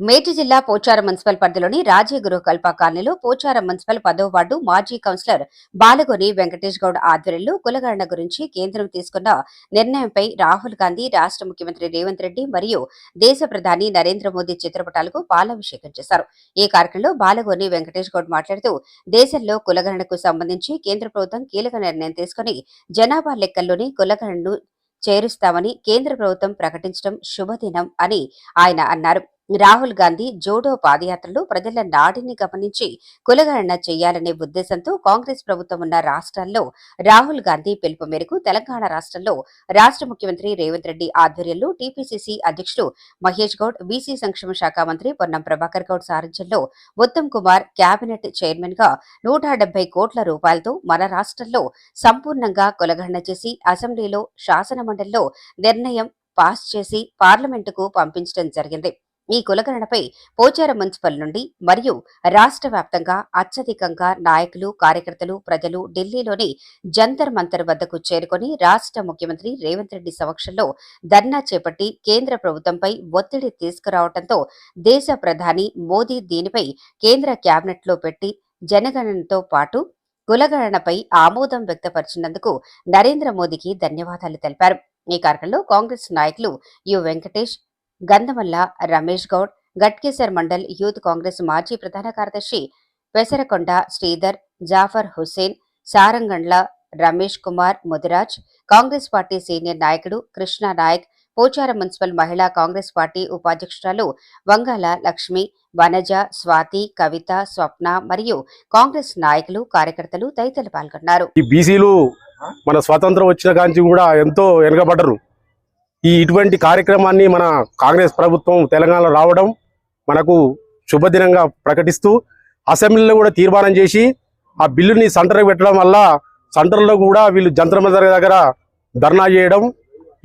మేటి జిల్లా పోచారం మున్సిపల్ పరిధిలోని రాజీవ్ గురుకల్ప కాలనీలో పోచారం మున్సిపల్ 10వ వార్డు మాజీ కౌన్సిలర్ బాలగోని వెంకటేష్ గౌడ్ ఆధ్వర్యంలో కులగణన గురించి కేంద్రం తీసుకున్న నిర్ణయంపై రాహుల్ గాంధీ, రాష్ట్ర ముఖ్యమంత్రి రేవంత్ రెడ్డి మరియు దేశ ప్రధాని నరేంద్ర మోదీ చిత్రపటాలకు పాలాభిషేకం చేశారు. ఈ కార్యక్రమంలో బాలగోని వెంకటేష్ గౌడ్ మాట్లాడుతూ, దేశంలో కులగణనకు సంబంధించి కేంద్ర ప్రభుత్వం కీలక నిర్ణయం తీసుకుని జనాభా లెక్కల్లోని కులగణనను చేరుస్తామని కేంద్ర ప్రభుత్వం ప్రకటించడం శుభదినం అని ఆయన అన్నారు. రాహుల్ గాంధీ జోడో పాదయాత్రలో ప్రజల నాడిని గమనించి కులగణన చేయాలనే ఉద్దేశంతో కాంగ్రెస్ ప్రభుత్వం ఉన్న రాష్ట్రాల్లో రాహుల్ గాంధీ పిలుపు మేరకు తెలంగాణ రాష్ట్రంలో రాష్ట్ర ముఖ్యమంత్రి రేవంత్ రెడ్డి ఆధ్వర్యంలో టీపీసీసీ అధ్యక్షుడు మహేష్ గౌడ్, బీసీ సంక్షేమ శాఖ మంత్రి పొన్నం ప్రభాకర్ గౌడ్ సారథ్యంలో ఉత్తమ్ కుమార్ కేబినెట్ చైర్మన్ గా 170 కోట్ల రూపాయలతో మన రాష్ట్రంలో సంపూర్ణంగా కులగణన చేసి అసెంబ్లీలో, శాసనమండలిలో నిర్ణయం పాస్ చేసి పార్లమెంటుకు పంపించడం జరిగింది. ఈ కులగణనపై పోచారం మున్సిపల్ నుండి మరియు రాష్ట్ర వ్యాప్తంగా అత్యధికంగా నాయకులు, కార్యకర్తలు, ప్రజలు ఢిల్లీలోని జంతర్ మంతర్ వద్దకు చేరుకుని రాష్ట్ర ముఖ్యమంత్రి రేవంత్ రెడ్డి సమక్షంలో ధర్నా చేపట్టి కేంద్ర ప్రభుత్వంపై ఒత్తిడి తీసుకురావడంతో దేశ ప్రధాని మోదీ దీనిపై కేంద్ర కేబినెట్లో పెట్టి జనగణనతో పాటు కులగణనపై ఆమోదం వ్యక్తపరిచినందుకు నరేంద్ర మోదీకి ధన్యవాదాలు తెలిపారు. ఈ కార్యక్రమంలో కాంగ్రెస్ నాయకులు యు వెంకటేష్, గంధమల్ల రమేష్ గౌడ్, గట్కేసర్ మండల్ యూత్ కాంగ్రెస్ మాజీ ప్రధాన కార్యదర్శి పెసరకొండ శ్రీధర్, జాఫర్ హుస్సేన్, సారంగండ్ల రమేష్ కుమార్ ముదిరాజ్, కాంగ్రెస్ పార్టీ సీనియర్ నాయకుడు కృష్ణా నాయక్, పోచారం మున్సిపల్ మహిళా కాంగ్రెస్ పార్టీ ఉపాధ్యక్షురాలు వంగాల లక్ష్మి, వనజ, స్వాతి, కవిత, స్వప్న మరియు కాంగ్రెస్ నాయకులు, కార్యకర్తలు తదితరులు పాల్గొన్నారు. ఈ బీసీలు మన స్వాతంత్రం వచ్చిన కాంచి కూడా ఎంతో వెనుకబడ్డరు. ఇటువంటి కార్యక్రమాన్ని మన కాంగ్రెస్ ప్రభుత్వం తెలంగాణలో రావడం మనకు శుభదినంగా ప్రకటిస్తూ అసెంబ్లీలో కూడా తీర్మానం చేసి ఆ బిల్లుని సెంటర్కి పెట్టడం వల్ల సెంటర్లో కూడా వీళ్ళు జంతర్ మంతర్ దగ్గర ధర్నా చేయడం,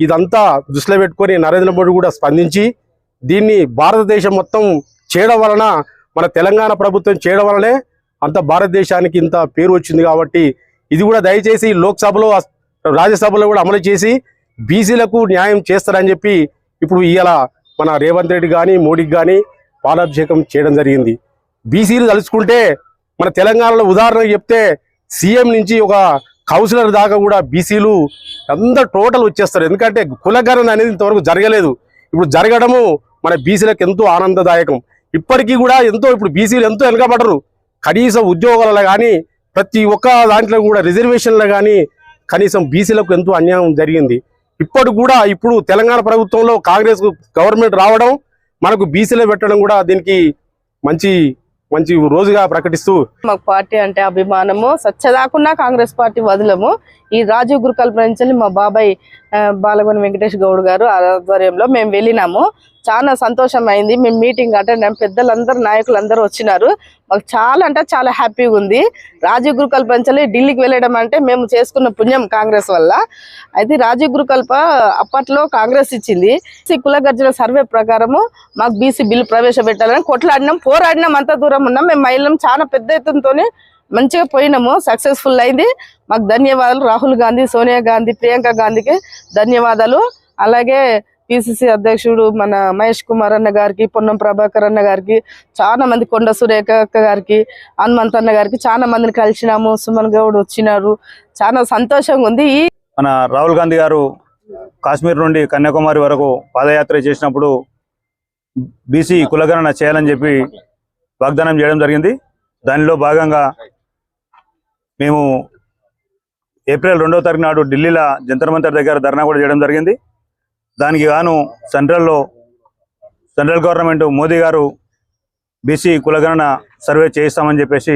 ఇదంతా దృష్టిలో పెట్టుకొని నరేంద్ర మోడీ కూడా స్పందించి దీన్ని భారతదేశం మొత్తం చేయడం వలన, మన తెలంగాణ ప్రభుత్వం చేయడం వలనే అంత భారతదేశానికి ఇంత పేరు వచ్చింది. కాబట్టి ఇది కూడా దయచేసి లోక్సభలో, రాజ్యసభలో కూడా అమలు చేసి బీసీలకు న్యాయం చేస్తారని చెప్పి ఇప్పుడు ఇవాళ మన రేవంత్ రెడ్డి కానీ మోడీకి కానీ పాలాభిషేకం చేయడం జరిగింది. బీసీలు తలుచుకుంటే మన తెలంగాణలో ఉదాహరణకు చెప్తే సీఎం నుంచి ఒక కౌన్సిలర్ దాకా కూడా బీసీలు అందరూ టోటల్ వచ్చేస్తారు. ఎందుకంటే కులగణన అనేది ఇంతవరకు జరగలేదు. ఇప్పుడు జరగడము మన బీసీలకు ఎంతో ఆనందదాయకం. ఇప్పటికీ కూడా ఇప్పుడు బీసీలు ఎంతో వెనకబడరు. కనీసం ఉద్యోగాలలో కానీ ప్రతి ఒక్క దాంట్లో కూడా రిజర్వేషన్లో కానీ కనీసం బీసీలకు ఎంతో అన్యాయం జరిగింది. ఇప్పుడు తెలంగాణ ప్రభుత్వంలో కాంగ్రెస్ గవర్నమెంట్ రావడం, మనకు బీసీలో పెట్టడం కూడా దీనికి మంచి మంచి రోజుగా ప్రకటిస్తూ, మాకు పార్టీ అంటే అభిమానము, సచ్చదాకున్నా కాంగ్రెస్ పార్టీ వదలము. ఈ రాజీవ్ గురుకల్ప నుంచి మా బాబాయ్ బాలగోని వెంకటేష్ గౌడ్ గారు ఆధ్వర్యంలో మేము వెళ్ళినాము. చాలా సంతోషం అయింది. మేము మీటింగ్ అటెండ్ అయిన పెద్దలందరూ, నాయకులందరూ వచ్చినారు. మాకు చాలా అంటే చాలా హ్యాపీగా ఉంది. రాజీవ్ గురుకల్ప నుంచి ఢిల్లీకి వెళ్ళడం అంటే మేము చేసుకున్న పుణ్యం కాంగ్రెస్ వల్ల. అయితే రాజీవ్ గురుకల్ప అప్పట్లో కాంగ్రెస్ ఇచ్చింది. కులగర్జన సర్వే ప్రకారము మాకు బీసీ బిల్లు ప్రవేశపెట్టాలని కొట్లాడినాం, పోరాడినాం. అంత దూరం ఉన్నాం. మేము మహిళలు చాలా పెద్ద ఎత్తునతోనే మంచిగా పోయినాము. సక్సెస్ఫుల్ అయింది. మాకు ధన్యవాదాలు. రాహుల్ గాంధీ, సోనియా గాంధీ, ప్రియాంక గాంధీకి ధన్యవాదాలు. అలాగే పిసిసి అధ్యక్షుడు మన మహేష్ కుమార్ అన్న గారికి, పొన్నం ప్రభాకర్ అన్న గారికి, చాలా మంది, కొండ సురేఖ గారికి, హనుమంత్ అన్న గారికి చాలా మందిని కలిసినాము. సుమన్ గౌడ్ వచ్చినారు. చాలా సంతోషంగా ఉంది. మన రాహుల్ గాంధీ గారు కాశ్మీర్ నుండి కన్యాకుమారి వరకు పాదయాత్ర చేసినప్పుడు బీసీ కులగణన చేయాలని చెప్పి వాగ్దానం చేయడం జరిగింది. దానిలో భాగంగా మేము ఏప్రిల్ 2వ తారీఖు నాడు ఢిల్లీలో జంతర్ మంతర్ దగ్గర ధర్నా కూడా చేయడం జరిగింది. దానికి గాను సెంట్రల్ గవర్నమెంట్ మోదీ గారు బీసీ కులగణన సర్వే చేయిస్తామని చెప్పేసి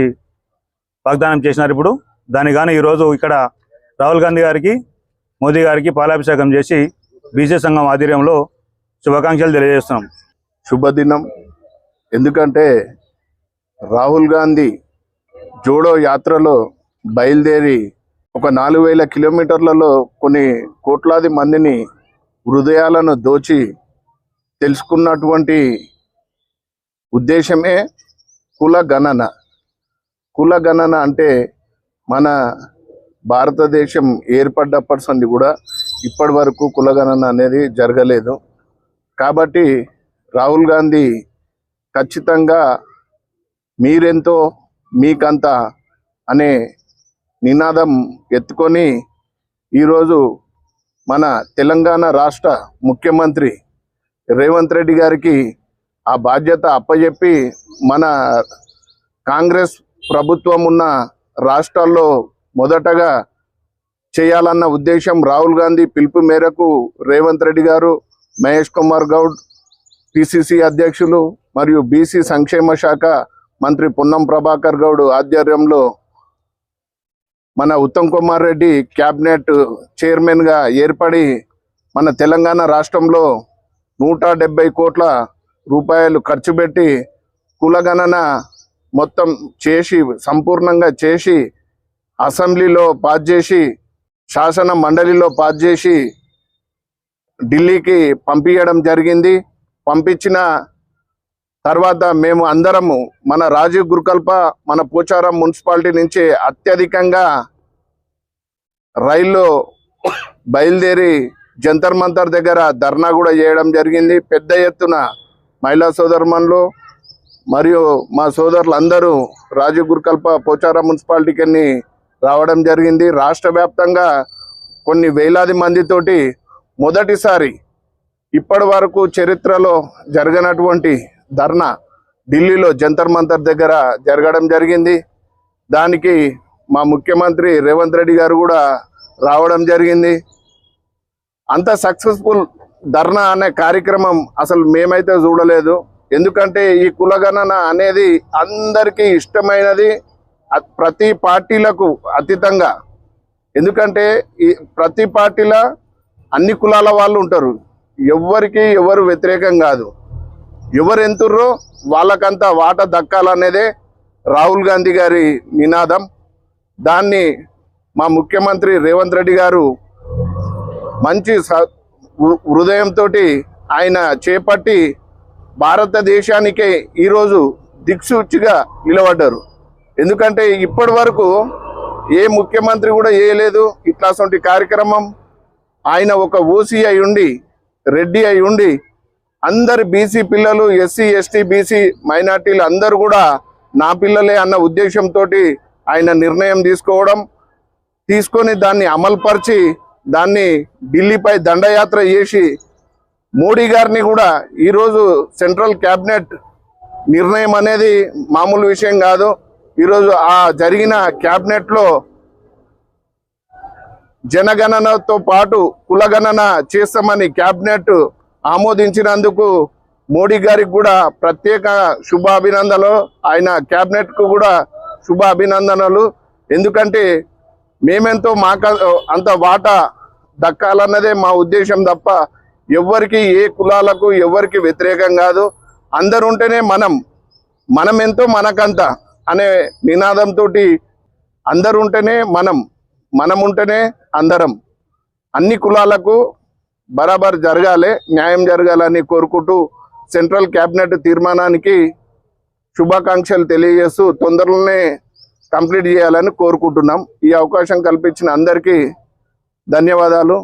వాగ్దానం చేసినారు. ఇప్పుడు దానికి గాను ఈరోజు ఇక్కడ రాహుల్ గాంధీ గారికి, మోదీ గారికి పాలాభిషేకం చేసి బీసీ సంఘం ఆధ్వర్యంలో శుభాకాంక్షలు తెలియజేస్తున్నాం. శుభదినం. ఎందుకంటే రాహుల్ గాంధీ జోడో యాత్రలో బయలుదేరి ఒక 4000 కిలోమీటర్లలో కొన్ని కోట్లాది మందిని హృదయాలను దోచి తెలుసుకున్నటువంటి ఉద్దేశమే కులగణన. కులగణన అంటే మన భారతదేశం ఏర్పడ్డప్పటి నుండి కూడా ఇప్పటి వరకు కులగణన అనేది జరగలేదు. కాబట్టి రాహుల్ గాంధీ ఖచ్చితంగా మీరెంతో మీకంత అనే నినాదం ఎత్తుకొని ఈరోజు మన తెలంగాణ రాష్ట్ర ముఖ్యమంత్రి రేవంత్ రెడ్డి గారికి ఆ బాధ్యత అప్పచెప్పి మన కాంగ్రెస్ ప్రభుత్వం ఉన్న రాష్ట్రాల్లో మొదటగా చేయాలన్న ఉద్దేశం రాహుల్ గాంధీ పిలుపు మేరకు రేవంత్ రెడ్డి గారు, మహేష్ కుమార్ గౌడ్ పిసిసి అధ్యక్షులు మరియు బీసీ సంక్షేమ శాఖ మంత్రి పొన్నం ప్రభాకర్ గౌడ్ ఆధ్వర్యంలో మన ఉత్తమ్ కుమార్ రెడ్డి క్యాబినెట్ చైర్మన్గా ఏర్పడి మన తెలంగాణ రాష్ట్రంలో 170 కోట్ల రూపాయలు ఖర్చు పెట్టి కులగణన మొత్తం చేసి సంపూర్ణంగా చేసి అసెంబ్లీలో పాస్ చేసి శాసన మండలిలో పాస్ చేసి ఢిల్లీకి పంపించడం జరిగింది. పంపించిన తర్వాత మేము అందరము మన రాజీవ్ గురుకల్ప మన పోచారం మున్సిపాలిటీ నుంచి అత్యధికంగా రైల్లో బయలుదేరి జంతర్ మంతర్ దగ్గర ధర్నా కూడా చేయడం జరిగింది. పెద్ద ఎత్తున మహిళా సోదరుమణులు మరియు మా సోదరులందరూ రాజీవ్ గురుకల్ప పోచారం మున్సిపాలిటీకి రావడం జరిగింది. రాష్ట్ర వ్యాప్తంగా కొన్ని వేలాది మందితోటి మొదటిసారి ఇప్పటి వరకు చరిత్రలో జరగనటువంటి ధర్నా ఢిల్లీలో జంతర్ మంతర్ దగ్గర జరగడం జరిగింది. దానికి మా ముఖ్యమంత్రి రేవంత్ రెడ్డి గారు కూడా రావడం జరిగింది. అంత సక్సెస్ఫుల్ ధర్నా అనే కార్యక్రమం అసలు మేమైతే చూడలేదు. ఎందుకంటే ఈ కులగణన అనేది అందరికీ ఇష్టమైనది, ప్రతి పార్టీలకు అతీతంగా. ఎందుకంటే ఈ ప్రతి పార్టీలో అన్ని కులాల వాళ్ళు ఉంటారు, ఎవరు వ్యతిరేకం కాదు. ఎవరు ఎంతుర్రో వాళ్ళకంతా వాటా దక్కాలనేదే రాహుల్ గాంధీ గారి నినాదం. దాన్ని మా ముఖ్యమంత్రి రేవంత్ రెడ్డి గారు మంచి హృదయంతో ఆయన చేపట్టి భారతదేశానికే ఈరోజు దిక్సూచిగా నిలబడ్డారు. ఎందుకంటే ఇప్పటి వరకు ఏ ముఖ్యమంత్రి కూడా చేయలేదు ఇట్లాంటి కార్యక్రమం. ఆయన ఒక ఓసీ అయి ఉండి, రెడ్డి అయి ఉండి, అందరు బీసీ పిల్లలు, ఎస్సీ ఎస్టీ బీసీ మైనార్టీలు అందరూ కూడా నా పిల్లలే అన్న ఉద్దేశంతో ఆయన నిర్ణయం తీసుకొని దాన్ని అమలుపరిచి దాన్ని ఢిల్లీపై దండయాత్ర చేసి మోడీ గారిని కూడా ఈరోజు సెంట్రల్ క్యాబినెట్ నిర్ణయం అనేది మామూలు విషయం కాదు. ఈరోజు ఆ జరిగిన క్యాబినెట్లో జనగణనతో పాటు కులగణన చేస్తామని క్యాబినెట్ ఆమోదించినందుకు మోడీ గారికి కూడా ప్రత్యేక శుభాభినందనలు, ఆయన క్యాబినెట్కు కూడా శుభాభినందనలు. ఎందుకంటే మేమెంతో అంత వాటా దక్కాలన్నదే మా ఉద్దేశం తప్ప ఎవరికి ఏ కులాలకు ఎవరికి వ్యతిరేకం కాదు. అందరు ఉంటేనే మనం ఎంతో మనకంత అనే నినాదంతో అందరు ఉంటేనే మనం ఉంటేనే అందరం, అన్ని కులాలకు బరాబర్ జరగాలి, న్యాయం జరగాలని కోరుకుంటూ సెంట్రల్ క్యాబినెట్ తీర్మానానికి శుభాకాంక్షలు తెలియజేస్తూ తొందరలోనే కంప్లీట్ చేయాలని కోరుకుంటున్నాం. ఈ అవకాశం కల్పించిన అందరికీ ధన్యవాదాలు.